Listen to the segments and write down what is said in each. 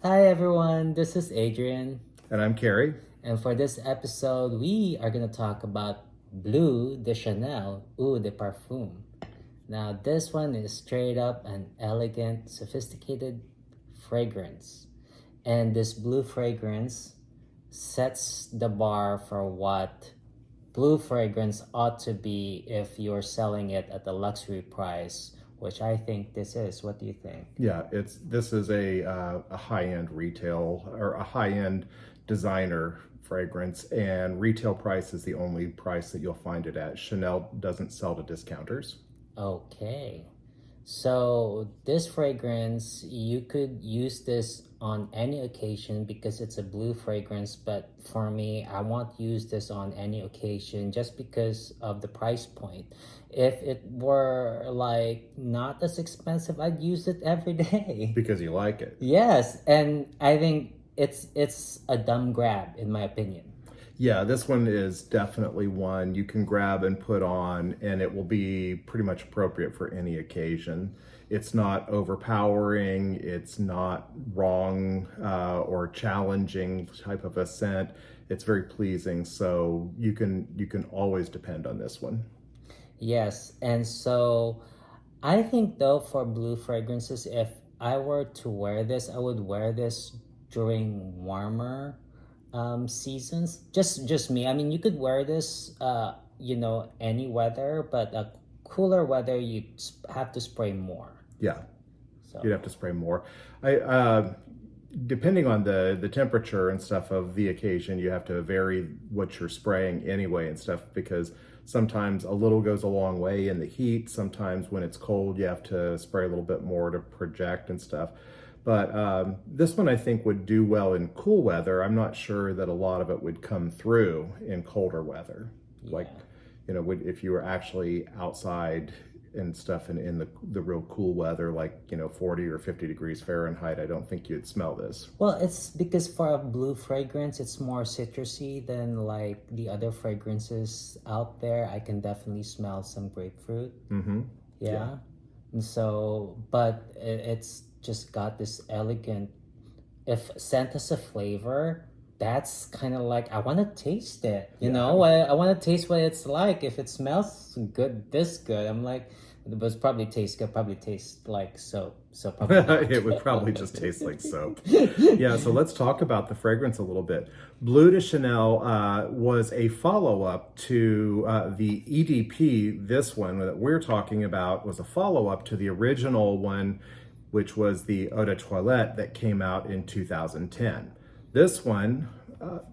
Hi everyone, this is Adrian, And I'm Carrie. and for this episode, we are gonna talk about Bleu de Chanel Eau de Parfum. Now, this one is straight up an elegant, sophisticated fragrance, and this blue fragrance sets the bar for what blue fragrance ought to be if you're selling it at the luxury price, which I think this is. What do you think? Yeah, this is a high-end retail or a high-end designer fragrance, and retail price is the only price that you'll find it at. Chanel doesn't sell to discounters. Okay. So this fragrance, you could use this on any occasion because it's a blue fragrance, but for me, I won't use this on any occasion just because of the price point. If it were like not as expensive, I'd use it every day. Because you like it. Yes, and I think it's a dumb grab in my opinion. Yeah, this one is definitely one you can grab and put on, and it will be pretty much appropriate for any occasion. It's not overpowering, it's not wrong or challenging type of a scent. It's very pleasing, so you can always depend on this one. Yes, and so I think though for blue fragrances, if I were to wear this, I would wear this during warmer seasons. Just me. I mean, you could wear this any weather, but cooler weather you have to spray more. Yeah, So you'd have to spray more. I depending on the temperature and stuff of the occasion, you have to vary what you're spraying anyway and stuff, because sometimes a little goes a long way in the heat. Sometimes when it's cold, you have to spray a little bit more to project and stuff. But this one I think would do well in cool weather. I'm not sure that a lot of it would come through in colder weather. Like, yeah. if you were actually outside and stuff in the real cool weather, like 40 or 50 degrees Fahrenheit, I don't think you'd smell this. Well, it's because for a blue fragrance, it's more citrusy than like the other fragrances out there. I can definitely smell some grapefruit. Mm-hmm. Yeah. Yeah. And so, but it's just got this elegant, if scent has a flavor, that's kind of like, I want to taste it. You Yeah. know, I want to taste what it's like. If it smells good, this good, I'm like, it was probably taste good, probably taste like soap. So probably not. It would probably just taste like soap. Yeah, so let's talk about the fragrance a little bit. Bleu de Chanel was a follow-up to the EDP. This one that we're talking about was a follow-up to the original one, which was the Eau de Toilette that came out in 2010. This one,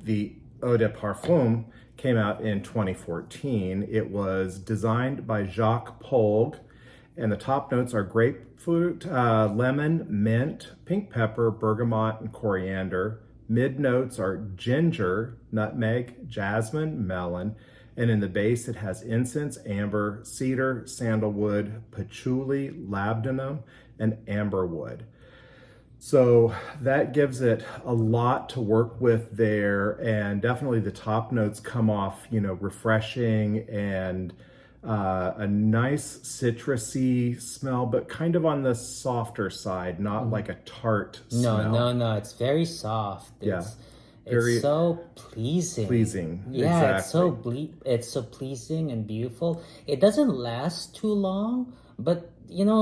the Eau de Parfum, came out in 2014. It was designed by Jacques Polg, and the top notes are grapefruit, lemon, mint, pink pepper, bergamot, and coriander. Mid notes are ginger, nutmeg, jasmine, melon, and in the base it has incense, amber, cedar, sandalwood, patchouli, labdanum, and amberwood. So that gives it a lot to work with there, and definitely the top notes come off, refreshing and a nice citrusy smell, but kind of on the softer side, not like a tart No, smell. no, it's very soft. Yeah, It's very so pleasing. pleasing. Yeah, Exactly. it's so pleasing and beautiful. It doesn't last too long, but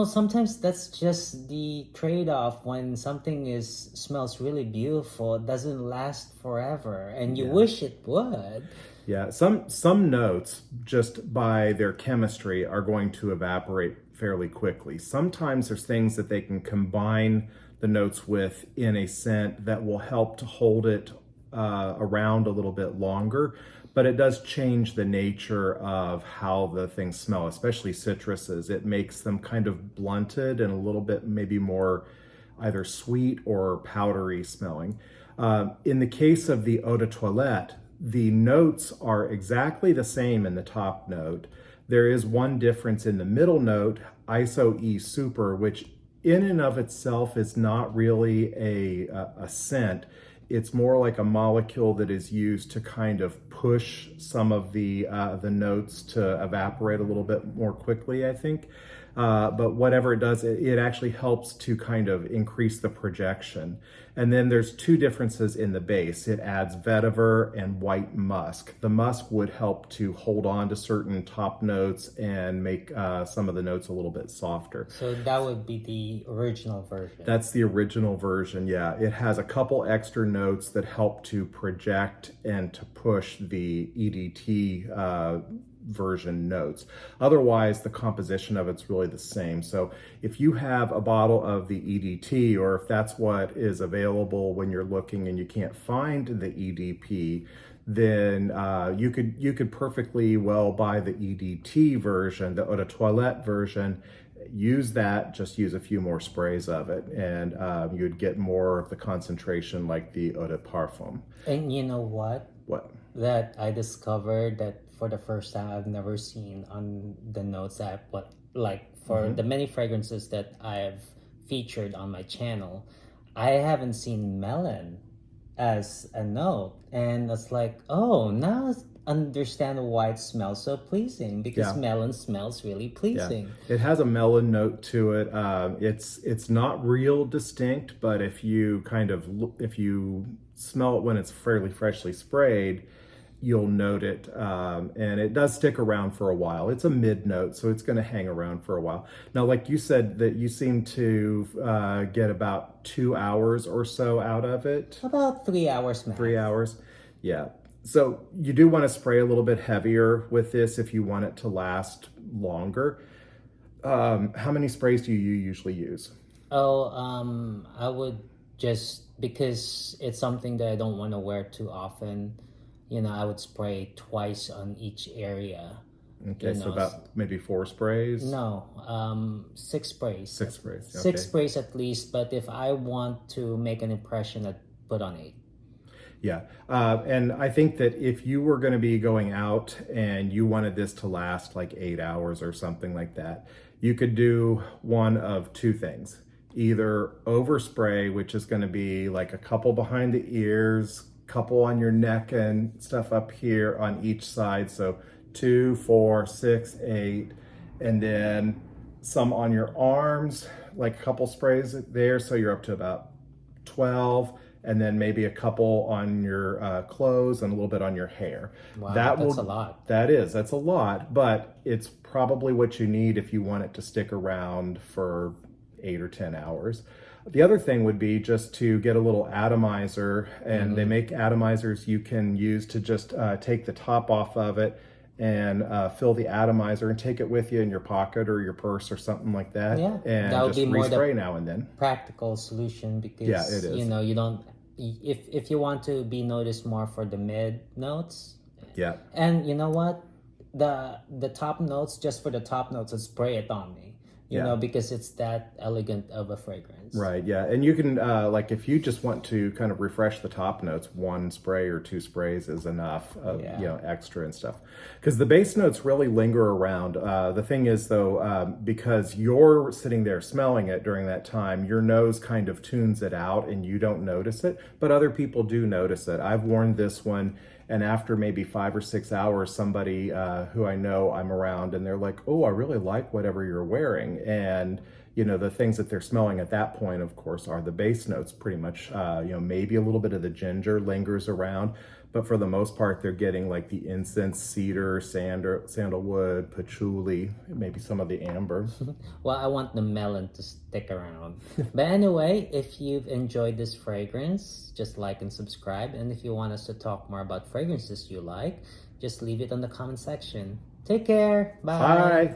sometimes that's just the trade-off when something is smells really beautiful, it doesn't last forever, and you Yeah. wish it would. Yeah, some notes just by their chemistry are going to evaporate fairly quickly. Sometimes there's things that they can combine the notes with in a scent that will help to hold it around a little bit longer, but it does change the nature of how the things smell, especially citruses. It makes them kind of blunted and a little bit maybe more either sweet or powdery smelling. In the case of the Eau de Toilette, the notes are exactly the same in the top note. There is one difference in the middle note, ISO E Super, which in and of itself is not really a scent. It's more like a molecule that is used to kind of push some of the notes to evaporate a little bit more quickly, I think. But whatever it does, it actually helps to kind of increase the projection. And then there's two differences in the base. It adds vetiver and white musk. The musk would help to hold on to certain top notes and make some of the notes a little bit softer. So that would be the original version. That's the original version, yeah. It has a couple extra notes that help to project and to push the EDT version notes. Otherwise, the composition of it's really the same. So if you have a bottle of the EDT, or if that's what is available when you're looking and you can't find the EDP, then you could perfectly well buy the EDT version, the eau de toilette version. Use that, just use a few more sprays of it, and you'd get more of the concentration like the eau de parfum. And you know what? What? That I discovered that for the first time I've never seen on the notes app, but like for the many fragrances that I've featured on my channel, I haven't seen melon as a note. And it's like, oh, now I understand why it smells so pleasing, because melon smells really pleasing. Yeah. It has a melon note to it. It's not real distinct, but if you if you smell it when it's fairly freshly sprayed, you'll note it, and it does stick around for a while. It's a mid note, so it's going to hang around for a while. Now, like you said, that you seem to get about 2 hours or so out of it. About 3 hours max. 3 hours, yeah. So you do want to spray a little bit heavier with this if you want it to last longer. How many sprays do you usually use? Oh, I would just, because it's something that I don't want to wear too often, I would spray twice on each area. Okay, so about maybe 4 sprays? No, 6 sprays. 6 sprays, okay. 6 sprays at least, but if I want to make an impression, I'd put on 8. Yeah, and I think that if you were going to be going out and you wanted this to last like 8 hours or something like that, you could do one of two things. Either overspray, which is going to be like a couple behind the ears, couple on your neck and stuff up here on each side. So 2, 4, 6, 8, and then some on your arms, like a couple sprays there. So you're up to about 12. And then maybe a couple on your clothes and a little bit on your hair. Wow, that's a lot. That's a lot, but it's probably what you need if you want it to stick around for 8 or 10 hours. The other thing would be just to get a little atomizer, and they make atomizers you can use to just take the top off of it and fill the atomizer and take it with you in your pocket or your purse or something like that. Yeah, and that would just be more respray now and then. Practical solution, because it is. you don't, if you want to be noticed more for the mid notes. Yeah. And you know what? The top notes, just for the top notes, I'd spray it on me. You know, because it's that elegant of a fragrance. Right, yeah. And you can, like, if you just want to kind of refresh the top notes, 1 spray or 2 sprays is enough, extra and stuff. Because the base notes really linger around. The thing is, though, because you're sitting there smelling it during that time, your nose kind of tunes it out and you don't notice it, but other people do notice it. I've worn this one, and after maybe 5 or 6 hours, somebody who I know I'm around, and they're like, oh, I really like whatever you're wearing. And, the things that they're smelling at that point, of course, are the base notes pretty much. Maybe a little bit of the ginger lingers around, but for the most part, they're getting like the incense, cedar, sandalwood, patchouli, maybe some of the amber. Well, I want the melon to stick around. But anyway, if you've enjoyed this fragrance, just like and subscribe. And if you want us to talk more about fragrances you like, just leave it on the comment section. Take care. Bye. Bye.